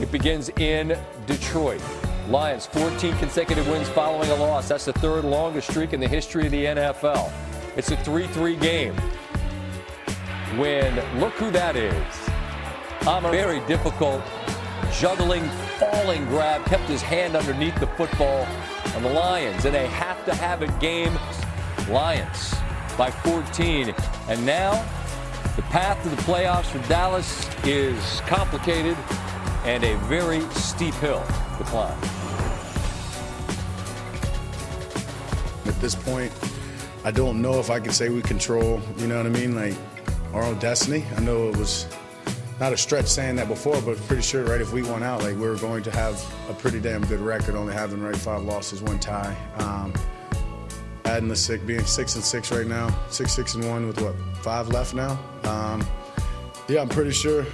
It begins in Detroit. Lions 14 consecutive wins following a loss. That's the third longest streak in the history of the NFL. It's a 3-3 game. When look who that is. Very difficult juggling, falling grab, kept his hand underneath the football on the Lions. And they have to have a game. Lions by 14. And now the path to the playoffs for Dallas is complicated and a very steep hill to climb. At this point, I don't know if I can say we control, you know what I mean, like our own destiny. I know it was not a stretch saying that before, but pretty sure, right, if we won out, like we were going to have a pretty damn good record, only having, right, 5 losses, 1 tie. Adding the 6, being 6-6 right now, 6-6-1 with what, 5 left now? Yeah, I'm pretty sure,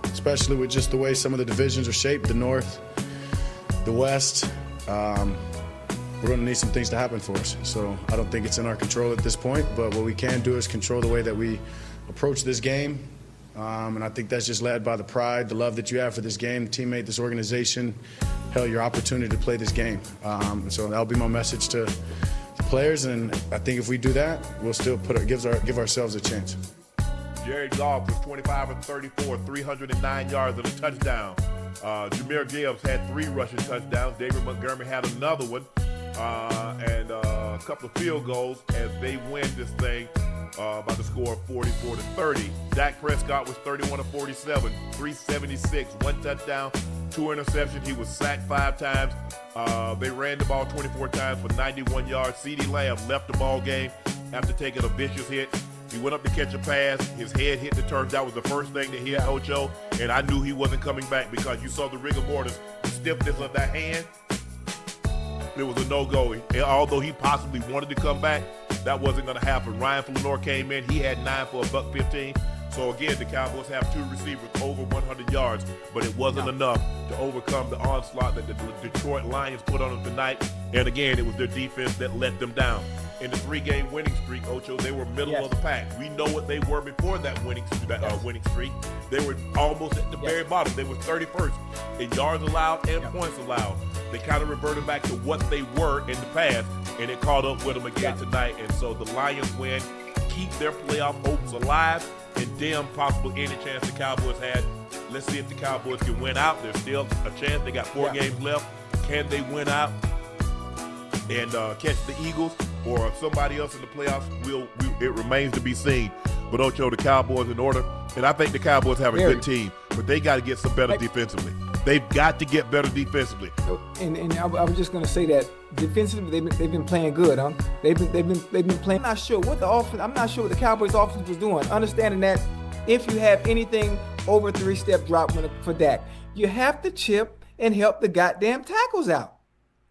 especially with just the way some of the divisions are shaped, the North, the West, we're going to need some things to happen for us. So I don't think it's in our control at this point, but what we can do is control the way that we approach this game. And I think that's just led by the pride, the love that you have for this game, teammate, this organization, hell, your opportunity to play this game. So that'll be my message to the players, and I think if we do that, we'll still give ourselves a chance. Jared Goff was 25 of 34, 309 yards and a touchdown. Jahmyr Gibbs had 3 rushing touchdowns. David Montgomery had another one, and a couple of field goals as they win this thing by the score of 44-30. Dak Prescott was 31 of 47, 376, 1 touchdown, 2 interceptions. He was sacked 5 times. They ran the ball 24 times for 91 yards. CeeDee Lamb left the ball game after taking a vicious hit. He went up to catch a pass. His head hit the turf. That was the first thing that hit Ocho, and I knew he wasn't coming back because you saw the rigor mortis, the stiffness of that hand. It was a no-go. And although he possibly wanted to come back, that wasn't going to happen. Ryan Flanor came in. He had 9 for $115. So, again, the Cowboys have 2 receivers over 100 yards, but it wasn't enough to overcome the onslaught that the Detroit Lions put on them tonight. And, again, it was their defense that let them down. In the 3-game winning streak, Ocho, they were middle of the pack. We know what they were before that winning streak. They were almost at the very bottom. They were 31st in yards allowed and points allowed. They kind of reverted back to what they were in the past, and it caught up with them again tonight. And so the Lions win, keep their playoff hopes alive, and damn possible any chance the Cowboys had. Let's see if the Cowboys can win out. There's still a chance. They got 4 games left. Can they win out and catch the Eagles or somebody else in the playoffs? It remains to be seen. But Ocho, the Cowboys in order, and I think the Cowboys have a good team, but they got to get some better defensively. They've got to get better defensively. And I was just going to say that defensively they've been playing good, huh? They've been playing. I'm not sure what the Cowboys offense was doing. Understanding that if you have anything over 3-step drop for Dak, you have to chip and help the goddamn tackles out.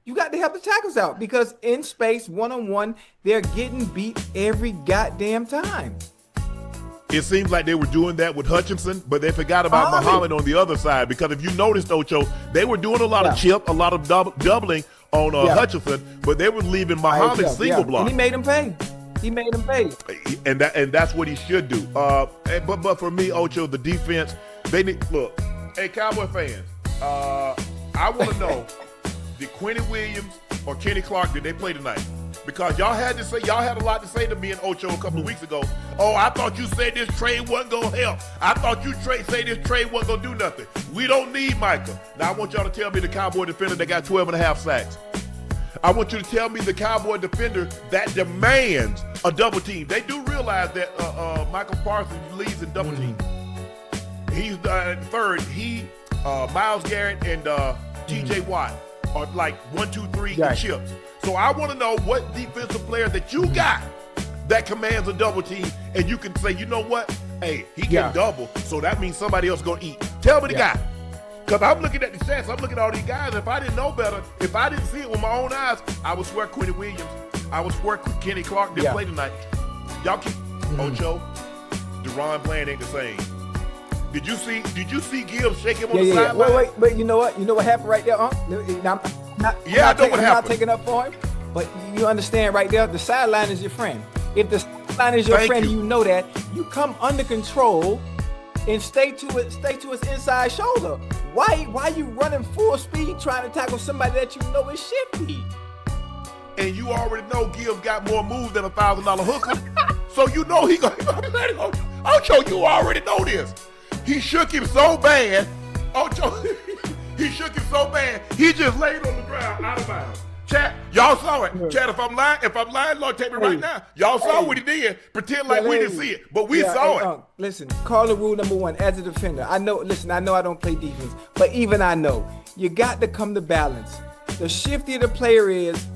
You got to help the tackles out because in space, one-on-one, they're getting beat every goddamn time. It seems like they were doing that with Hutchinson, but they forgot about Muhammad on the other side, because if you noticed, Ocho, they were doing a lot of chip, a lot of doubling on Hutchinson, but they were leaving Muhammad single block. And he made him pay. And that's what he should do. But for me, Ocho, the defense, they need look. Hey, Cowboy fans, I want to know, did Quentin Williams or Kenny Clark, did they play tonight? Because y'all had a lot to say to me and Ocho a couple of weeks ago. Oh, I thought you said this trade wasn't going to help. I thought you say this trade wasn't going to do nothing. We don't need Micah. Now, I want y'all to tell me the Cowboy defender that got 12.5 sacks. I want you to tell me the Cowboy defender that demands a double team. They do realize that Michael Parsons leads in double team. He's third. Myles Garrett and T.J. Watt are like 1, 2, 3 chips. So I want to know what defensive player that you got that commands a double team, and you can say, you know what? Hey, he can double, so that means somebody else going to eat. Tell me the guy. Because I'm looking at the stats. I'm looking at all these guys. If I didn't know better, if I didn't see it with my own eyes, I would swear Quentin Williams. I would swear Kenny Clark didn't play tonight. Y'all keep Ocho, Deron playing ain't the same. Did you see Gibbs shake him on the sideline? Wait. You know what? You know what happened right there, huh? I'm not taking up for him, but you understand right there, the sideline is your friend. If the sideline is your friend, you know that, you come under control and stay to his inside shoulder. Why you running full speed trying to tackle somebody that you know is shifty? And you already know Gibbs got more moves than a $1,000 hooker. So you know he gonna let it go. Ocho, you already know this. He shook him so bad. Ocho, he shook him so bad, he just laid on the ground out of bounds. Chat, y'all saw it. Chat, if I'm lying, Lord, take me right now. Y'all saw what he did. Pretend like we didn't see it, but we saw it. Listen, call the rule number one as a defender. I know I don't play defense, but even I know you got to come to balance. The shiftier the player is,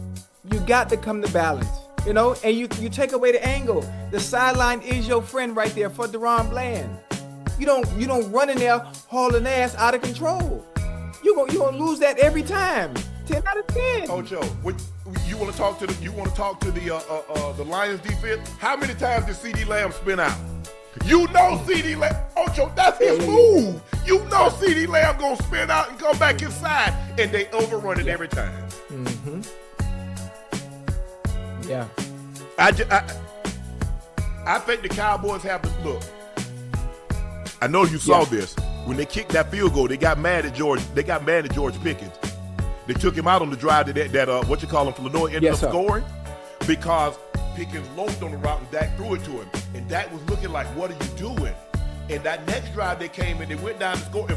you got to come to balance. You know, and you take away the angle. The sideline is your friend right there for Deron Bland. You don't run in there hauling ass out of control. You gonna lose that every time. 10 out of 10. Ocho, you want to talk to the Lions defense? How many times did CD Lamb spin out? You know CD Lamb, Ocho, that's his move. You know CD Lamb gonna spin out and come back inside, and they overrun it every time. Mm-hmm. Yeah. I think the Cowboys have to look. I know you saw this. When they kicked that field goal, they got mad at George Pickens. They took him out on the drive that Flournoy ended up scoring because Pickens loped on the route and Dak threw it to him. And Dak was looking like, what are you doing? And that next drive they came in, they went down to score, and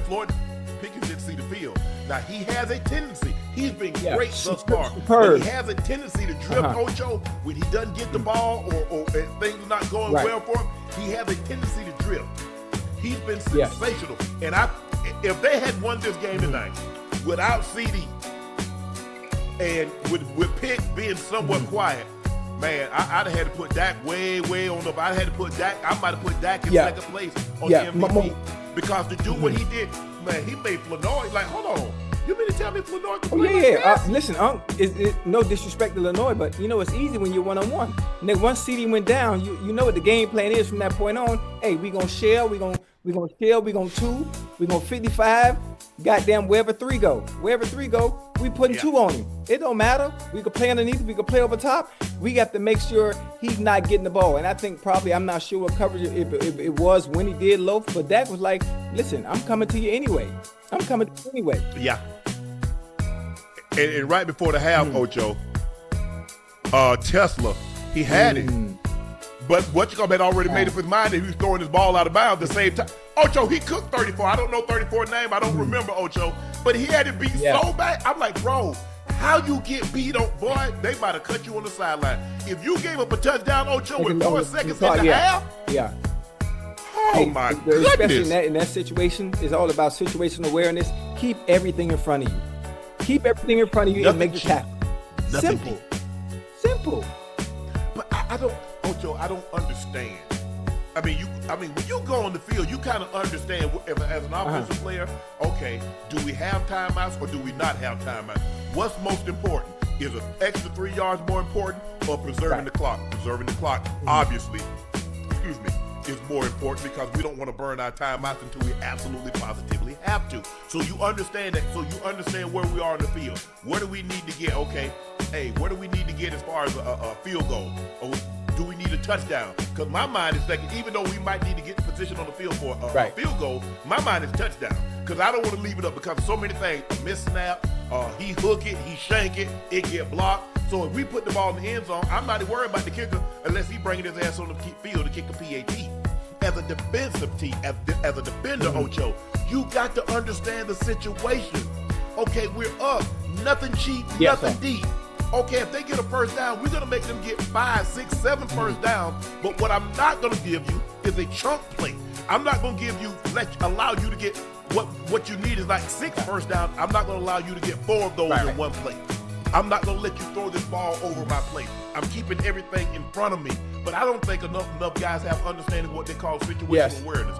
Pickens didn't see the field. Now, he has a tendency. He's been great thus far. But he has a tendency to drift Ocho when he doesn't get the ball or things are not going well for him. He has a tendency to drift. He's been sensational. And if they had won this game tonight without CD and with Pick being somewhat quiet, man, I'd have had to put Dak way on the. I might have put Dak in second place on the MVP because to do what he did, man, he made Flournoy like, hold on. You mean to tell me Flournoy can play like that? Listen, no disrespect to Illinois, but you know it's easy when you're one-on-one. And then once CD went down, you know what the game plan is from that point on. Hey, we gonna shell, we gonna shell, we gonna two, we gonna 55. Goddamn, wherever three go, we putting two on him. It don't matter. We could play underneath, we could play over top. We got to make sure he's not getting the ball. And I think probably, I'm not sure what coverage it was when he did loaf, but Dak was like, listen, I'm coming to you anyway. Yeah. And right before the half, Ocho, Tesla, he had it. But had already made up his mind that he was throwing his ball out of bounds at the same time. Ocho, he cooked 34. I don't know 34 name. I don't remember, Ocho. But he had it beat so bad. I'm like, bro, how you get beat on? Boy, they about to cut you on the sideline. If you gave up a touchdown, Ocho, with 4 seconds in the half. Yeah. Oh, my goodness. Especially in that situation, it's all about situational awareness. Keep everything in front of you. And make the tackle. Simple. But I don't understand. I mean, when you go on the field, you kind of understand as an offensive player, okay, do we have timeouts or do we not have timeouts? What's most important? Is an extra 3 yards more important or preserving the clock? Preserving the clock, obviously, is more important because we don't want to burn our timeouts until we absolutely positively have to. So you understand that. So you understand where we are on the field. Where do we need to get? Okay, hey, where do we need to get as far as a field goal? Or do we need a touchdown? Because my mind is thinking, even though we might need to get in position on the field for a field goal, my mind is touchdown. Because I don't want to leave it up because of so many things. A missed snap, he hook it, he shank it, it get blocked. So if we put the ball in the end zone, I'm not worried about the kicker unless he bringing his ass on the field to kick a PAT. As a defensive team, as a defender, Ocho, you got to understand the situation. Okay, we're up. Nothing cheap, nothing deep. Okay, if they get a first down, we're going to make them get 5, 6, 7 first downs. But what I'm not going to give you is a chunk play. I'm not going to give you, allow you to get what you need is like 6 first downs. I'm not going to allow you to get 4 of those in one play. I'm not going to let you throw this ball over my plate. I'm keeping everything in front of me. But I don't think enough guys have understanding what they call situational awareness.